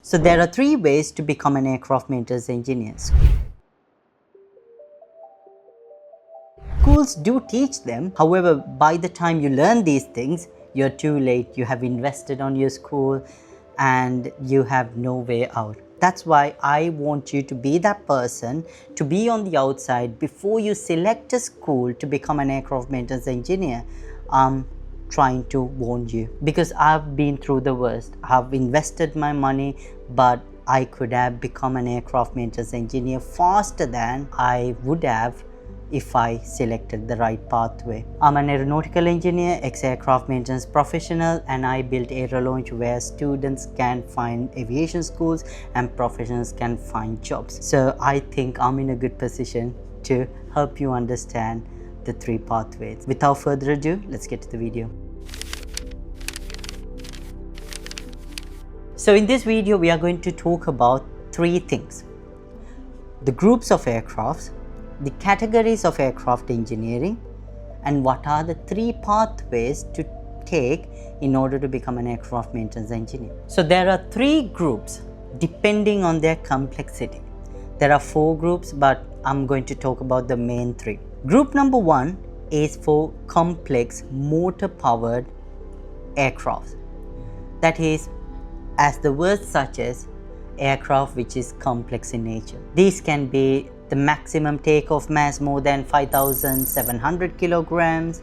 So there are three ways to become an aircraft maintenance engineer. Schools do teach them, however, by the time you learn these things, you're too late. You have invested on your school and you have no way out. That's why I want you to be that person, to be on the outside before you select a school to become an aircraft maintenance engineer. I'm trying to warn you because I've been through the worst. I've invested my money, but I could have become an aircraft maintenance engineer faster than I would have if I selected the right pathway. I'm an aeronautical engineer, ex-aircraft maintenance professional, and I built Aero launch where students can find aviation schools and professionals can find jobs. So I think I'm in a good position to help you understand the three pathways. Without further ado, let's get to the video. So in this video, we are going to talk about three things: the groups of aircrafts, the categories of aircraft engineering, and what are the three pathways to take in order to become an aircraft maintenance engineer. So there are three groups depending on their complexity. There are four groups, but I'm going to talk about the main three. Group number one is for complex motor powered aircraft. That is, as the word suggests, aircraft which is complex in nature. These can be the maximum takeoff mass more than 5,700 kilograms,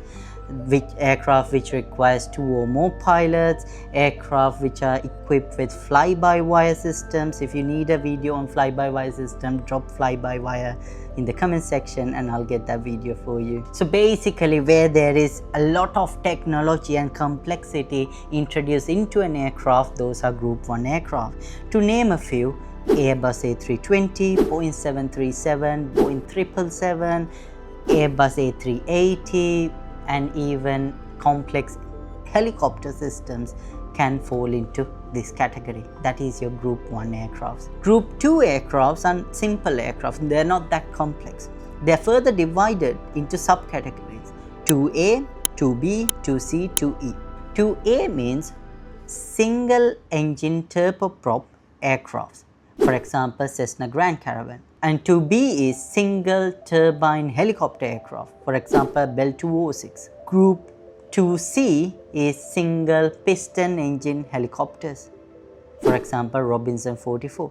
aircraft which requires 2 or more pilots, aircraft which are equipped with fly-by-wire systems. If you need a video on fly-by-wire system, drop fly-by-wire in the comment section and I'll get that video for you. So basically, where there is a lot of technology and complexity introduced into an aircraft, those are Group 1 aircraft. To name a few: Airbus A320, Boeing 737, Boeing 777, Airbus A380, and even complex helicopter systems can fall into this category. That is your Group 1 aircrafts. Group 2 aircrafts are simple aircraft. They're not that complex. They're further divided into subcategories: 2A, 2B, 2C, 2E. 2A means single engine turboprop aircrafts. For example, Cessna Grand Caravan. And 2B is single turbine helicopter aircraft. For example, Bell 206. Group 2C is single piston engine helicopters. For example, Robinson 44.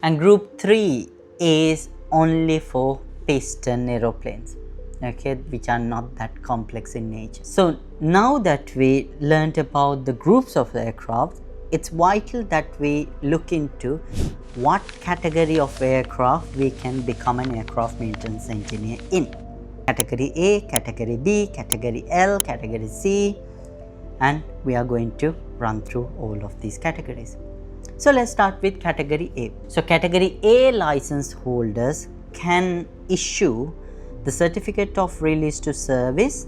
And Group 3 is only for piston aeroplanes, okay, which are not that complex in nature. So now that we learned about the groups of aircraft, it's vital that we look into what category of aircraft we can become an aircraft maintenance engineer in. Category A, Category B, Category L, Category C, and we are going to run through all of these categories. So let's start with Category A. So Category A license holders can issue the certificate of release to service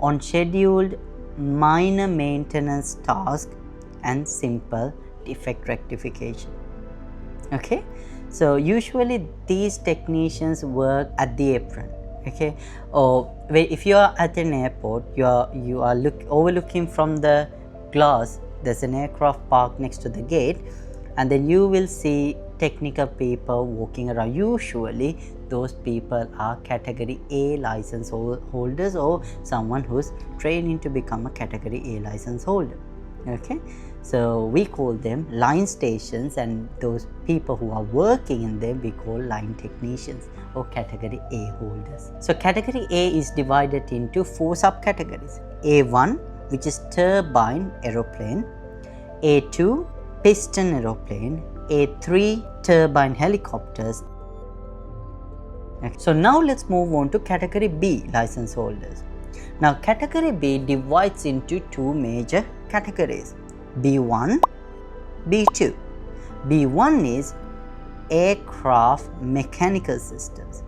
on scheduled minor maintenance tasks and simple defect rectification. Okay, so usually these technicians work at the apron. Okay, or if you are at an airport, you are overlooking from the glass. There's an aircraft parked next to the gate, and then you will see technical people walking around. Usually those people are Category A license holders or someone who's training to become a Category A license holder. Okay, so we call them line stations, and those people who are working in them we call line technicians or Category A holders. So Category A is divided into 4 subcategories: A1, which is turbine aeroplane; A2, piston aeroplane; A3, turbine helicopters. Okay. So now let's move on to Category B license holders. Now Category B divides into 2 major categories: B1, B2. B1 is aircraft mechanical systems.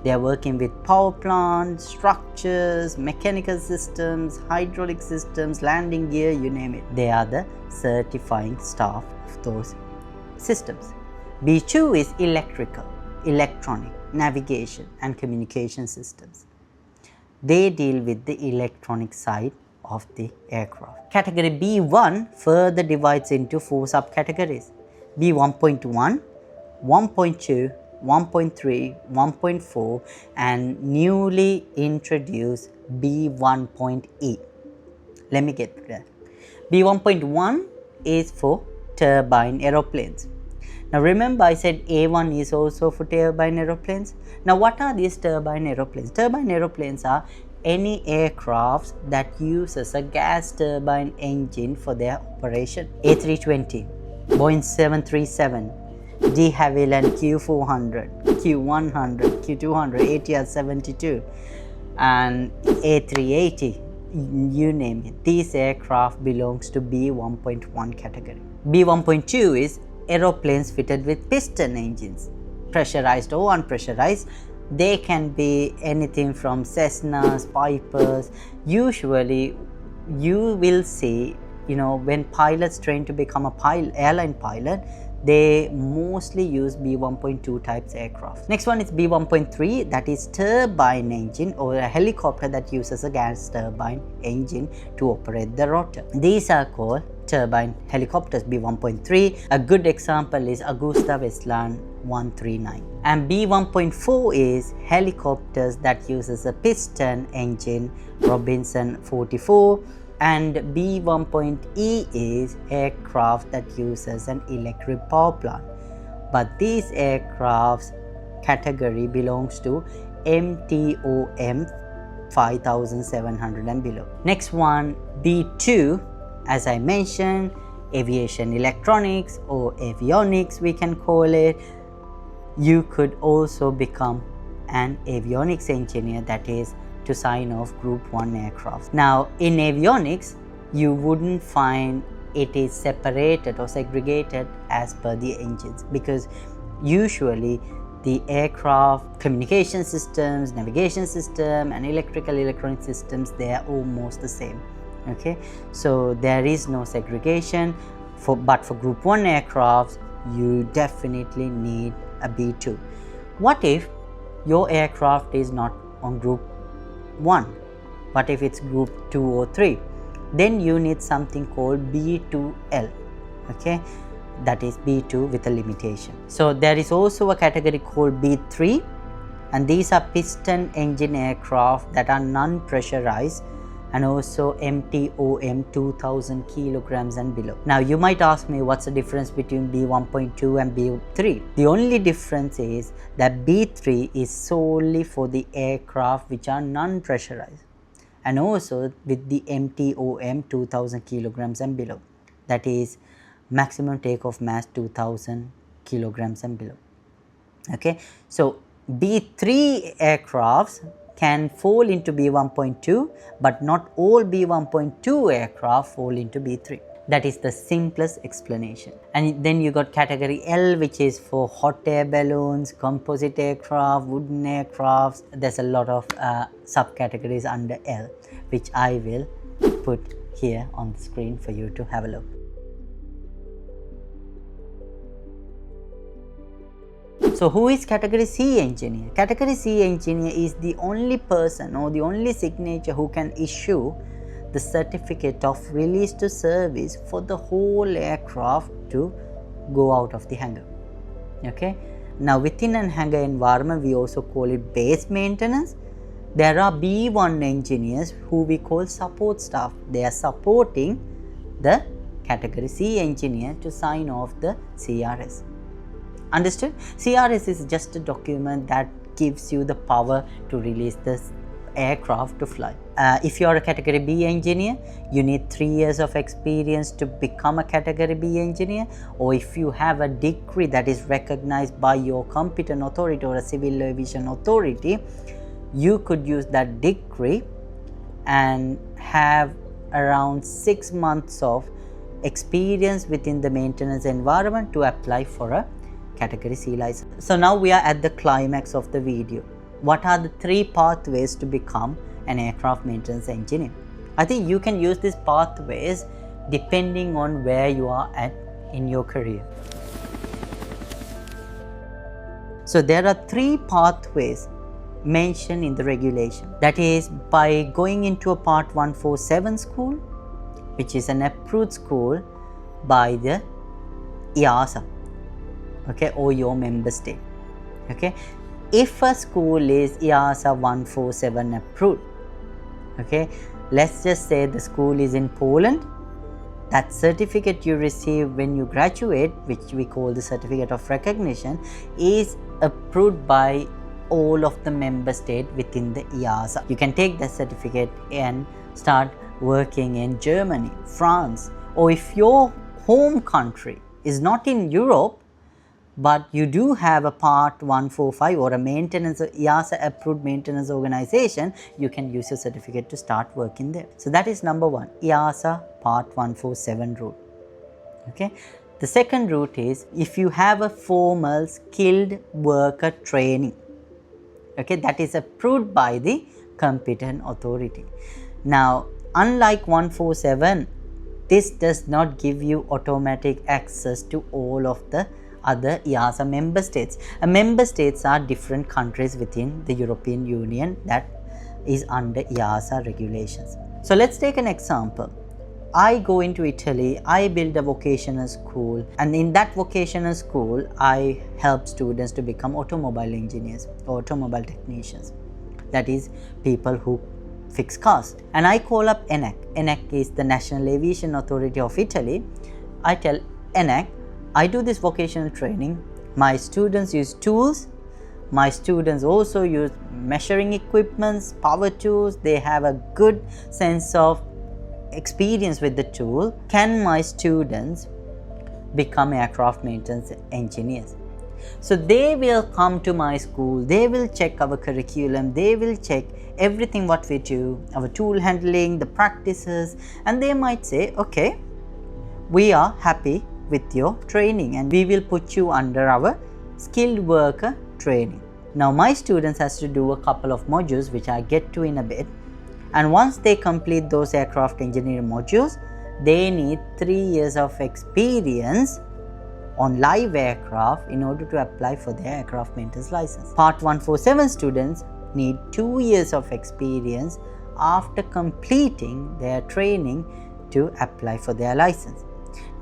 They are working with power plants, structures, mechanical systems, hydraulic systems, landing gear, you name it. They are the certifying staff of those systems. B2 is electrical, electronic, navigation and communication systems. They deal with the electronic side of the aircraft. Category B1 further divides into 4 subcategories: B1.1, 1.2, 1.3, 1.4 and newly introduced B1.E. Let me get that. B1.1 is for turbine aeroplanes. Now remember I said A1 is also for turbine aeroplanes. Now what are these turbine aeroplanes? Turbine aeroplanes are any aircrafts that uses a gas turbine engine for their operation. A320, Boeing 737, de Havilland Q400, Q100, Q200, ATR 72 and A380, you name it. These aircraft belongs to B1.1 category. B1.2 is aeroplanes fitted with piston engines, pressurized or unpressurized. They can be anything from Cessnas, Pipers. Usually you will see, when pilots train to become a airline pilot, they mostly use B1.2 types aircraft. Next one is B1.3, that is turbine engine or a helicopter that uses a gas turbine engine to operate the rotor. These are called turbine helicopters, B1.3. A good example is Augusta Westland 139. And B1.4 is helicopters that uses a piston engine, Robinson 44. And B1.E is aircraft that uses an electric power plant. But these aircrafts category belongs to MTOM 5700 and below. Next one, B2, as I mentioned, aviation electronics or avionics we can call it. You could also become an avionics engineer, that is to sign off Group 1 aircraft. Now in avionics, you wouldn't find it is separated or segregated as per the engines, because usually the aircraft communication systems, navigation system and electronic systems, they are almost the same. Okay, so there is no segregation but for Group 1 aircrafts you definitely need a B2. What if your aircraft is not on Group 1, but if it's Group 2 or 3, then you need something called B2L. Okay, that is B2 with a limitation. So there is also a category called B3, and these are piston engine aircraft that are non-pressurized and also MTOM 2000 kilograms and below. Now you might ask me, what's the difference between B1.2 and B3? The only difference is that B3 is solely for the aircraft which are non-pressurized, and also with the MTOM 2000 kilograms and below, that is maximum takeoff mass 2000 kilograms and below. Okay, so B3 aircrafts can fall into B1.2, but not all B1.2 aircraft fall into B3. That is the simplest explanation. And then you got category L, which is for hot air balloons, composite aircraft, wooden aircrafts. There's a lot of subcategories under L, which I will put here on the screen for you to have a look. So who is category C engineer? Category C engineer is the only person or the only signature who can issue the certificate of release to service for the whole aircraft to go out of the hangar. Okay. Now within an hangar environment, we also call it base maintenance. There are B1 engineers who we call support staff. They are supporting the category C engineer to sign off the CRS. Understood? CRS is just a document that gives you the power to release this aircraft to fly. If you are a category B engineer, you need 3 years of experience to become a category B engineer, or if you have a degree that is recognized by your competent authority or a civil aviation authority, you could use that degree and have around 6 months of experience within the maintenance environment to apply for a category C license. So now we are at the climax of the video. What are the 3 pathways to become an aircraft maintenance engineer? I think you can use these pathways depending on where you are at in your career. So there are 3 pathways mentioned in the regulation. That is, by going into a Part 147 school, which is an approved school by the EASA, okay, or your member state. Okay, if a school is EASA 147 approved, okay, let's just say the school is in Poland, that certificate you receive when you graduate, which we call the certificate of recognition, is approved by all of the member state within the EASA. You can take that certificate and start working in Germany, France, or if your home country is not in Europe, but you do have a Part 145 or a maintenance, EASA approved maintenance organization, you can use your certificate to start working there. So that is number one, EASA Part 147 route. Okay. The second route is if you have a formal skilled worker training, okay, that is approved by the competent authority. Now, unlike 147, this does not give you automatic access to all of the other EASA member states. Member states are different countries within the European Union that is under EASA regulations. So let's take an example. I go into Italy, I build a vocational school, and in that vocational school, I help students to become automobile engineers or automobile technicians. That is, people who fix cars. And I call up ENAC. ENAC is the National Aviation Authority of Italy. I tell ENAC, I do this vocational training, my students use tools, my students also use measuring equipments, power tools, they have a good sense of experience with the tool. Can my students become aircraft maintenance engineers? So they will come to my school, they will check our curriculum, they will check everything what we do, our tool handling, the practices, and they might say, okay, we are happy with your training and we will put you under our skilled worker training. Now my students has to do a couple of modules which I get to in a bit, and once they complete those aircraft engineering modules, they need 3 years of experience on live aircraft in order to apply for their aircraft maintenance license. Part 147 students need 2 years of experience after completing their training to apply for their license.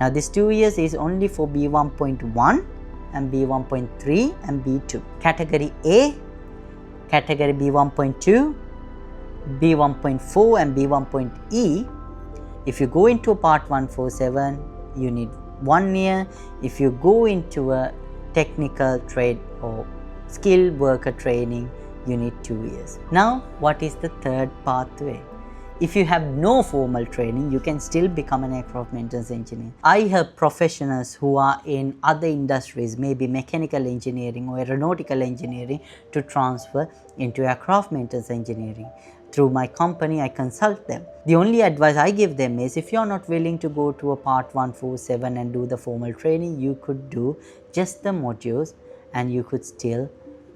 Now this 2 years is only for B1.1 and B1.3 and B2. Category A, category B1.2, B1.4 and B1.E. If you go into a Part 147, you need 1 year. If you go into a technical trade or skilled worker training, you need 2 years. Now, what is the third pathway? If you have no formal training, you can still become an aircraft maintenance engineer. I help professionals who are in other industries, maybe mechanical engineering or aeronautical engineering, to transfer into aircraft maintenance engineering. Through my company, I consult them. The only advice I give them is, if you are not willing to go to a Part 147 and do the formal training, you could do just the modules and you could still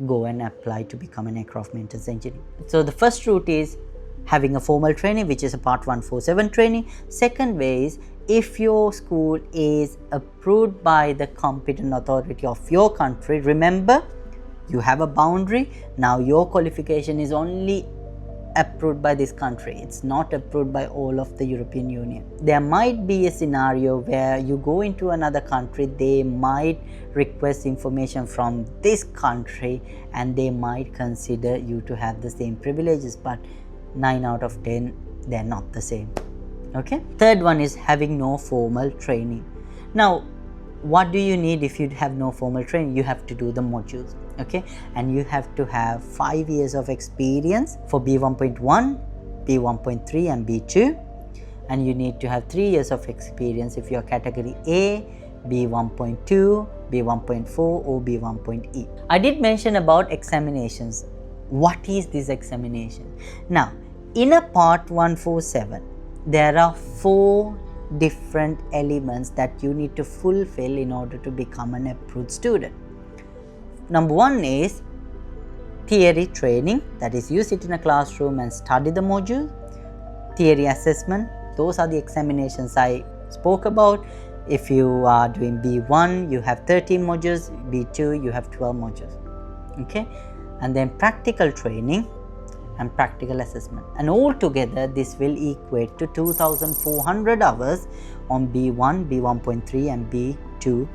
go and apply to become an aircraft maintenance engineer. So the first route is having a formal training, which is a Part 147 training. Second way is, if your school is approved by the competent authority of your country, remember you have a boundary. Now your qualification is only approved by this country, it's not approved by all of the European Union. There might be a scenario where you go into another country, they might request information from this country and they might consider you to have the same privileges, but 9 out of 10 they're not the same. Okay. Third one is having no formal training. Now what do you need if you have no formal training? You have to do the modules, okay, and you have to have 5 years of experience for B1.1, B1.3 and B2, and you need to have 3 years of experience if you're category A, B1.2, B1.4 or B1.E. I did mention about examinations. What is this examination? Now in a Part 147, there are 4 different elements that you need to fulfill in order to become an approved student. Number 1 is theory training, that is you sit in a classroom and study the module. Theory assessment, those are the examinations I spoke about. If you are doing B1, you have 13 modules, B2 you have 12 modules. Okay. and then practical training and practical assessment, and altogether this will equate to 2400 hours on B1, B1.3 and B2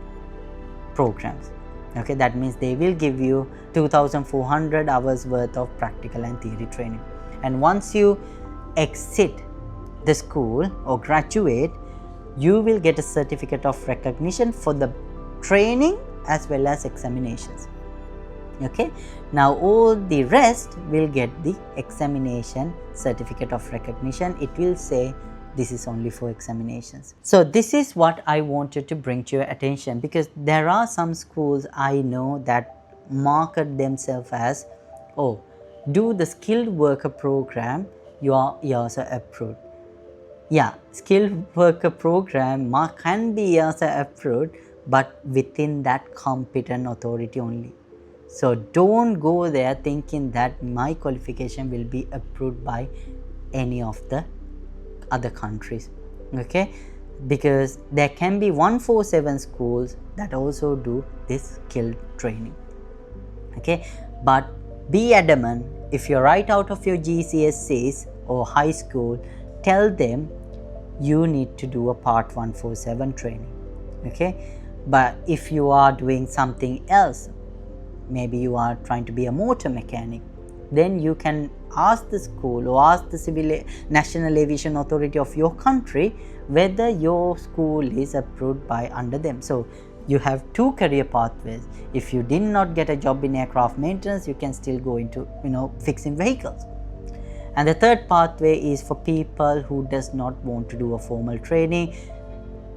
programs. Okay, that means they will give you 2400 hours worth of practical and theory training. And once you exit the school or graduate, you will get a certificate of recognition for the training as well as examinations. Okay, now all the rest will get the examination certificate of recognition. It will say this is only for examinations. So this is what I wanted to bring to your attention, because there are some schools I know that market themselves as, oh, do the skilled worker program, you are also approved. Yeah, skilled worker program can be also approved, but within that competent authority only. So don't go there thinking that my qualification will be approved by any of the other countries. Okay, because there can be 147 schools that also do this skilled training. Okay, but be adamant. If you're right out of your GCSEs or high school, tell them you need to do a part 147 training. Okay, but if you are doing something else, maybe you are trying to be a motor mechanic, then you can ask the school or ask the National Aviation Authority of your country whether your school is approved by under them. So you have two career pathways. If you did not get a job in aircraft maintenance, you can still go into fixing vehicles. And the third pathway is for people who does not want to do a formal training.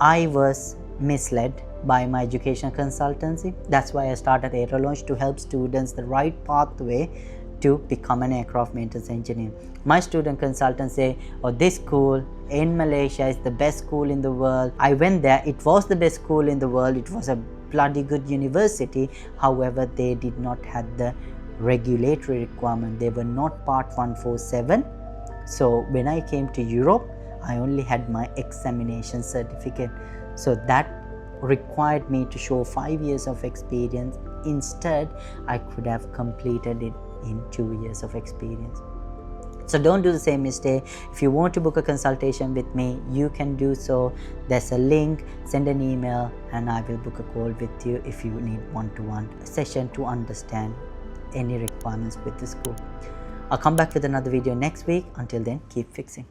I was misled by my education consultancy. That's why I started Aero to help students the right pathway to become an aircraft maintenance engineer. My student consultants say, oh, this school in Malaysia is the best school in the world. I went there, it was the best school in the world, it was a bloody good university. However, they did not have the regulatory requirement. They were not part 147. So when I came to Europe, I only had my examination certificate. So that required me to show 5 years of experience. Instead, I could have completed it in 2 years of experience. So don't do the same mistake. If you want to book a consultation with me, you can do so. There's a link, send an email, and I will book a call with you if you need one-to-one session to understand any requirements with the school. I'll come back with another video next week. Until then, keep fixing.